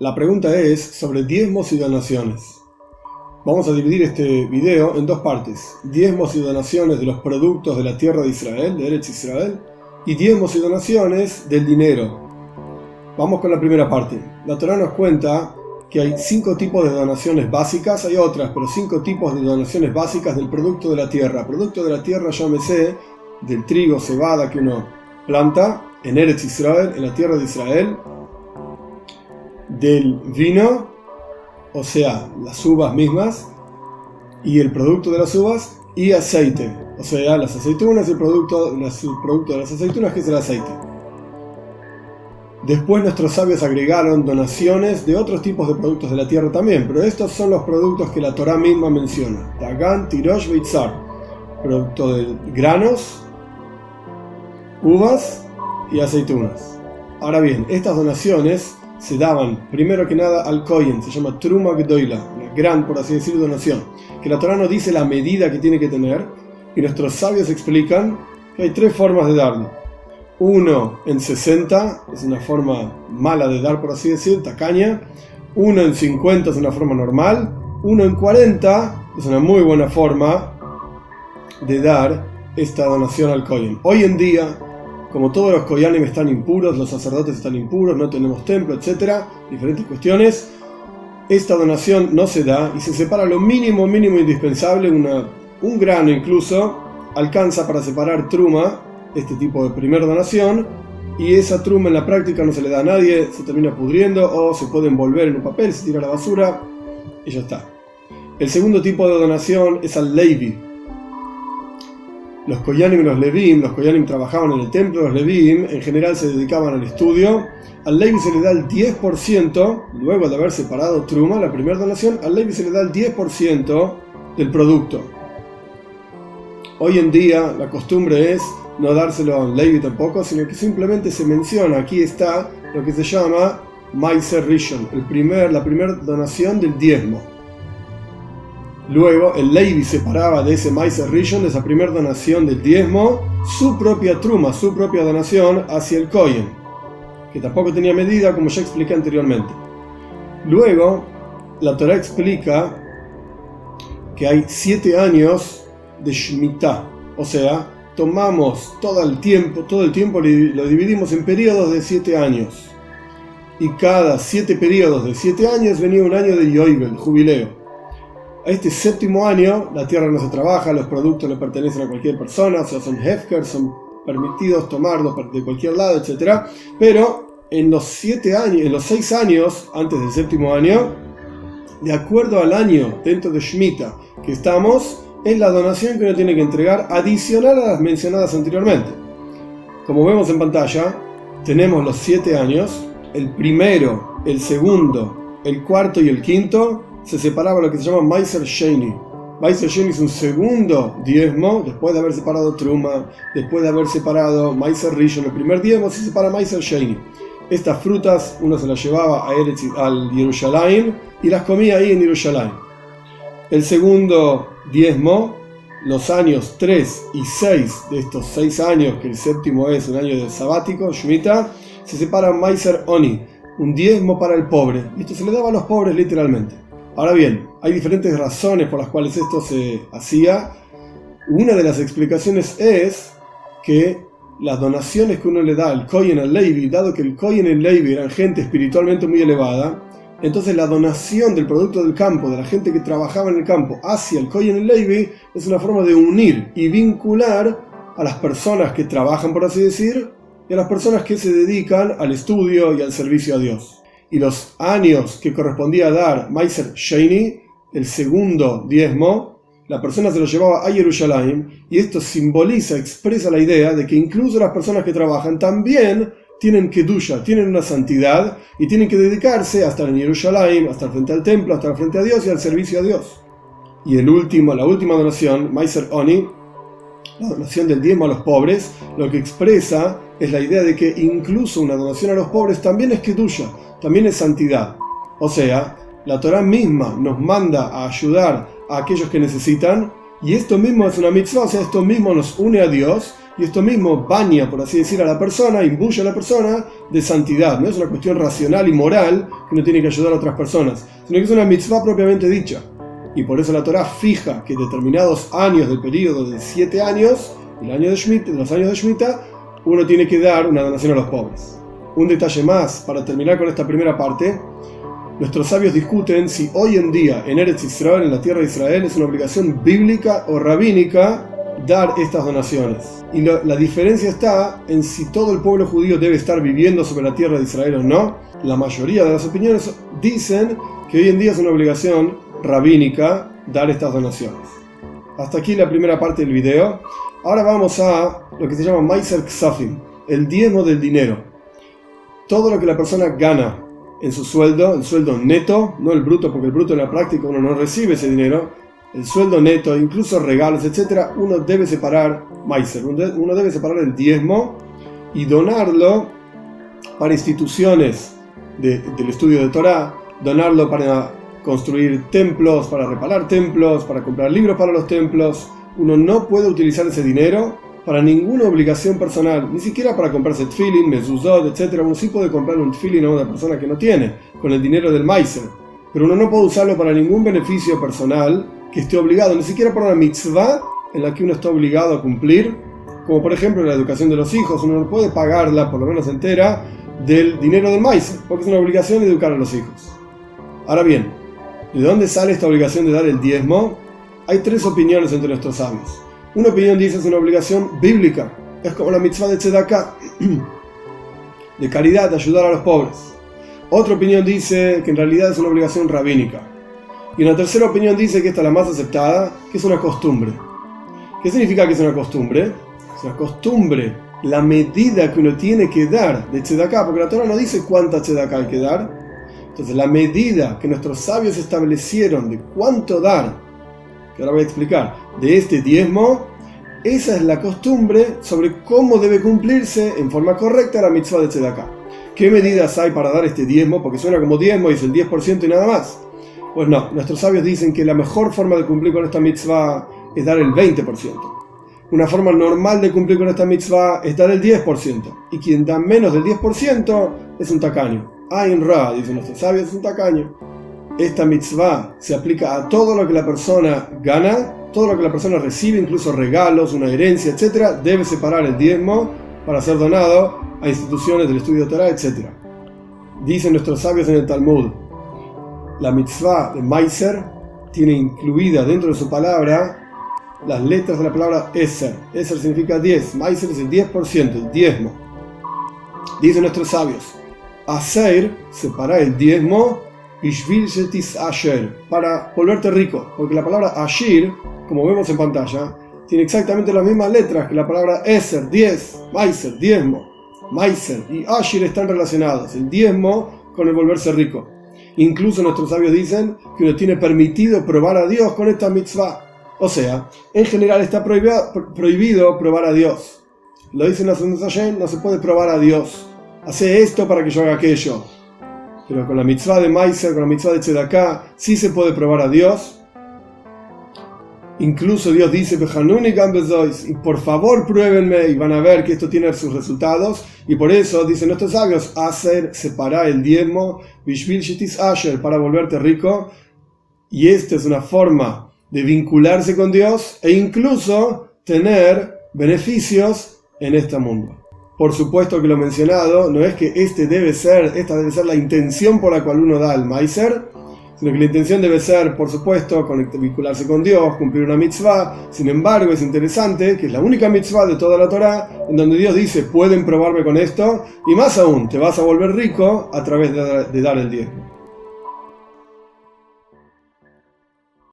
La pregunta es sobre diezmos y donaciones. Vamos a dividir este video en dos partes: diezmos y donaciones de los productos de la tierra de Israel, de Eretz Israel, y diezmos y donaciones del dinero. Vamos con la primera parte. La Torá nos cuenta que hay 5 tipos de donaciones básicas, hay otras, pero 5 tipos de donaciones básicas del producto de la tierra. Producto de la tierra, llámese del trigo, cebada que uno planta en Eretz Israel, en la tierra de Israel, del vino, o sea, las uvas mismas, y el producto de las uvas, y aceite, o sea, las aceitunas y el producto de las aceitunas, que es el aceite. Después nuestros sabios agregaron donaciones de otros tipos de productos de la tierra también, pero estos son los productos que la Torá misma menciona: Dagan, Tirosh, Beitzar, producto de granos, uvas y aceitunas. Ahora bien, estas donaciones se daban primero que nada al Kohen, se llama Truma Gedoila, una gran, por así decir, donación, que la Torá nos dice la medida que tiene que tener, y nuestros sabios explican que hay 3 formas de darlo. Uno en 60, es una forma mala de dar, por así decir, tacaña. Uno en 50 es una forma normal. Uno en 40 es una muy buena forma de dar esta donación al Kohen. Hoy en día, como todos los koyanim están impuros, los sacerdotes están impuros, no tenemos templo, etc., diferentes cuestiones, esta donación no se da y se separa lo mínimo indispensable. Un grano incluso alcanza para separar truma, este tipo de primera donación, y esa truma en la práctica no se le da a nadie, se termina pudriendo o se puede envolver en un papel, se tira a la basura y ya está. El segundo tipo de donación es al Levi. Los koyanim y los levim, los koyanim trabajaban en el templo, los levim en general se dedicaban al estudio. Al levi se le da el 10%, luego de haber separado truma, la primera donación, al levi se le da el 10% del producto. Hoy en día la costumbre es no dárselo a un levi tampoco, sino que simplemente se menciona, aquí está lo que se llama Maiser Rishon, la primera donación del diezmo. Luego el Levi separaba de ese Maiser Rishon, de esa primera donación del diezmo, su propia truma, su propia donación hacia el Kohen, que tampoco tenía medida, como ya expliqué anteriormente. Luego la Torá explica que hay 7 años de Shemitah, o sea, tomamos todo el tiempo lo dividimos en periodos de 7 años, y cada 7 periodos de 7 años venía un año de Yoibel, jubileo. A este 7º año la tierra no se trabaja, los productos le pertenecen a cualquier persona, o sea, son hefker, son permitidos tomarlos de cualquier lado, etc. Pero en los 6 años antes del 7º año, de acuerdo al año dentro de Shemitah que estamos, es la donación que uno tiene que entregar adicional a las mencionadas anteriormente. Como vemos en pantalla, tenemos los 7 años, el primero, el segundo, el cuarto y el quinto se separaba lo que se llama Maiser Sheni. Maiser Sheni es un segundo diezmo, después de haber separado Truma, después de haber separado Maiser Rishon. El primer diezmo se separa Maiser Sheni. Estas frutas uno se las llevaba al Jerusalén y las comía ahí en Jerusalén. El segundo diezmo, los años 3 y 6 de estos 6 años, que el 7º es un año de sabático, Shemitah, se separa Maiser Oni, un diezmo para el pobre. Esto se le daba a los pobres literalmente. Ahora bien, hay diferentes razones por las cuales esto se hacía. Una de las explicaciones es que las donaciones que uno le da al Kohen al Levi, dado que el Kohen y el Levi eran gente espiritualmente muy elevada, entonces la donación del producto del campo, de la gente que trabajaba en el campo, hacia el Kohen y el Levi, es una forma de unir y vincular a las personas que trabajan, por así decir, y a las personas que se dedican al estudio y al servicio a Dios. Y los años que correspondía dar Maiser Sheni, el segundo diezmo, la persona se lo llevaba a Jerusalén, y esto simboliza, expresa la idea de que incluso las personas que trabajan también tienen kedusha, tienen una santidad, y tienen que dedicarse a estar en Jerusalén, a estar frente al templo, a estar frente a Dios y al servicio a Dios. Y la última donación, Maiser Oni, la donación del diezmo a los pobres, lo que expresa es la idea de que incluso una donación a los pobres también es kedusha, también es santidad. O sea, la Torá misma nos manda a ayudar a aquellos que necesitan, y esto mismo es una mitzvah, o sea, esto mismo nos une a Dios, Y esto mismo baña, por así decir, a la persona, imbuye a la persona de santidad. No es una cuestión racional y moral que uno tiene que ayudar a otras personas, sino que es una mitzvah propiamente dicha. Y por eso la Torá fija que determinados años del periodo de 7 años, los años de Shemitah, uno tiene que dar una donación a los pobres. Un detalle más, para terminar con esta primera parte, nuestros sabios discuten si hoy en día en Eretz Israel, en la tierra de Israel, es una obligación bíblica o rabínica dar estas donaciones. Y la diferencia está en si todo el pueblo judío debe estar viviendo sobre la tierra de Israel o no. La mayoría de las opiniones dicen que hoy en día es una obligación rabínica dar estas donaciones. Hasta aquí la primera parte del video. Ahora vamos a lo que se llama Maiser Ksafim, el diezmo del dinero. Todo lo que la persona gana en su sueldo, el sueldo neto, no el bruto, porque el bruto en la práctica uno no recibe ese dinero, el sueldo neto, incluso regalos, etc., uno debe separar Maiser, uno debe separar el diezmo y donarlo para instituciones del estudio de Torá, donarlo para construir templos, para reparar templos, para comprar libros para los templos. Uno no puede utilizar ese dinero para ninguna obligación personal, ni siquiera para comprarse tefilin, mezuzot, etc. Uno sí puede comprar un tefilin a una persona que no tiene, con el dinero del Maiser, pero uno no puede usarlo para ningún beneficio personal que esté obligado, ni siquiera para una mitzvah en la que uno está obligado a cumplir, como por ejemplo la educación de los hijos. Uno no puede pagarla, por lo menos entera, del dinero del Maiser, porque es una obligación educar a los hijos. Ahora bien, ¿de dónde sale esta obligación de dar el diezmo? Hay 3 opiniones entre nuestros sabios. Una opinión dice que es una obligación bíblica, es como la mitzvah de tzedakah, de caridad, de ayudar a los pobres. Otra opinión dice que en realidad es una obligación rabínica. Y una tercera opinión dice que esta es la más aceptada, que es una costumbre. ¿Qué significa que es una costumbre? Es una costumbre, la medida que uno tiene que dar de tzedakah, porque la Torá no dice cuánta tzedakah hay que dar. Entonces la medida que nuestros sabios establecieron de cuánto dar, que ahora voy a explicar, de este diezmo, esa es la costumbre sobre cómo debe cumplirse en forma correcta la mitzvah de tzedakah. ¿Qué medidas hay para dar este diezmo? Porque suena como diezmo y es el 10% y nada más. Pues no, nuestros sabios dicen que la mejor forma de cumplir con esta mitzvah es dar el 20%. Una forma normal de cumplir con esta mitzvah es dar el 10%. Y quien da menos del 10% es un tacaño. Ain Ra, dicen nuestros sabios, es un tacaño. Esta mitzvah se aplica a todo lo que la persona gana, todo lo que la persona recibe, incluso regalos, una herencia, etc. Debe separar el diezmo para ser donado a instituciones del estudio de Torah, etc. Dicen nuestros sabios en el Talmud, la mitzvah de Maiser tiene incluida dentro de su palabra las letras de la palabra Eser. Eser significa 10, Maiser es el 10%, el diezmo. Dicen nuestros sabios, Aser, separar el diezmo, para volverte rico, porque la palabra Ashir, como vemos en pantalla, tiene exactamente las mismas letras que la palabra Eser, 10, Maiser, diezmo. Maiser y Ashir están relacionados, el diezmo con el volverse rico. Incluso nuestros sabios dicen que uno tiene permitido probar a Dios con esta mitzvah. O sea, en general está prohibido probar a Dios. Lo dicen las Hashem, no se puede probar a Dios. Hace esto para que yo haga aquello. Pero con la mitzvah de Maiser, con la mitzvah de tzedakah, sí se puede probar a Dios. Incluso Dios dice, y por favor pruébenme, y van a ver que esto tiene sus resultados. Y por eso, dicen nuestros sabios, hacer, separar el diezmo, para volverte rico. Y esta es una forma de vincularse con Dios e incluso tener beneficios en este mundo. Por supuesto que lo mencionado no es que esta debe ser la intención por la cual uno da el Maiser, sino que la intención debe ser, por supuesto, vincularse con Dios, cumplir una mitzvah. Sin embargo, es interesante que es la única mitzvah de toda la Torá en donde Dios dice, pueden probarme con esto, y más aún, te vas a volver rico a través de dar el diezmo.